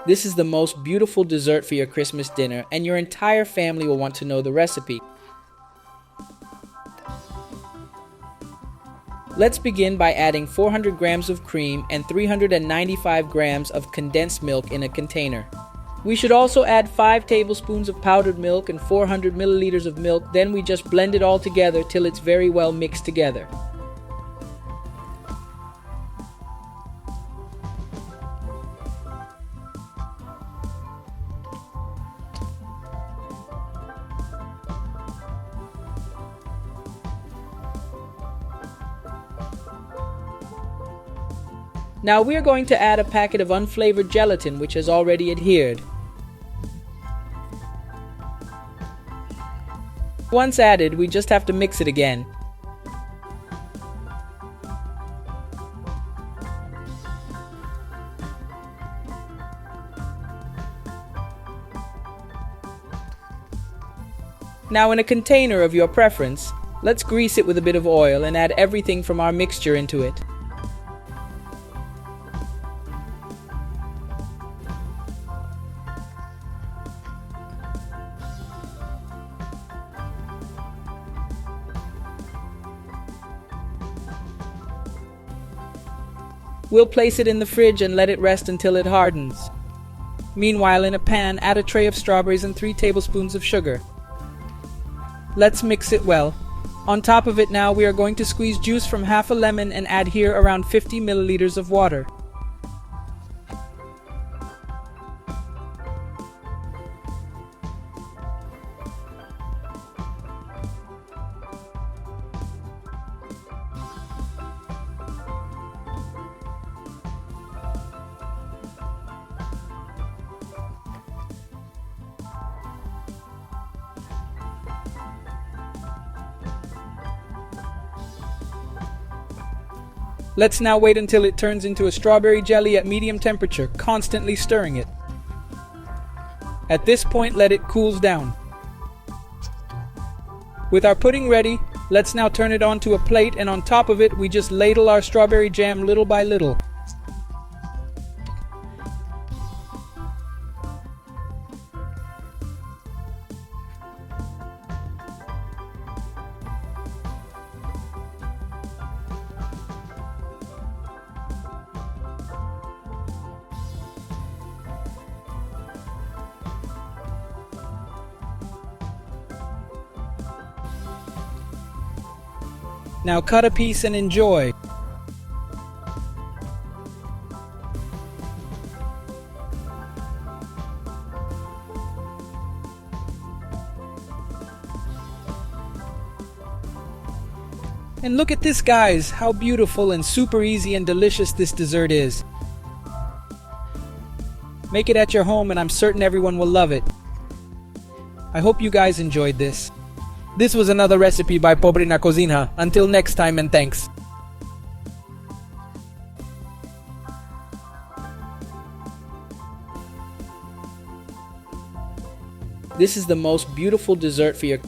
This is the most beautiful dessert for your Christmas dinner, and your entire family will want to know the recipe. Let's begin by adding 400 grams of cream and 395 grams of condensed milk in a container. We should also add 5 tablespoons of powdered milk and 400 milliliters of milk, then we just blend it all together till it's very well mixed together. Now we are going to add a packet of unflavored gelatin which has already adhered. Once added, we just have to mix it again. Now in a container of your preference, let's grease it with a bit of oil and add everything from our mixture into it. We'll place it in the fridge and let it rest until it hardens. Meanwhile, in a pan, add a tray of strawberries and 3 tablespoons of sugar. Let's mix it well. On top of it now, we are going to squeeze juice from half a lemon and add here around 50 milliliters of water. Let's now wait until it turns into a strawberry jelly at medium temperature, constantly stirring it. At this point, let it cool down. With our pudding ready, let's now turn it onto a plate, and on top of it, we just ladle our strawberry jam little by little. Now cut a piece and enjoy. And look at this, guys, how beautiful and super easy and delicious this dessert is. Make it at your home and I'm certain everyone will love it. I hope you guys enjoyed this. This was another recipe by Pobre na Cocina. Until next time, and thanks. This is the most beautiful dessert for your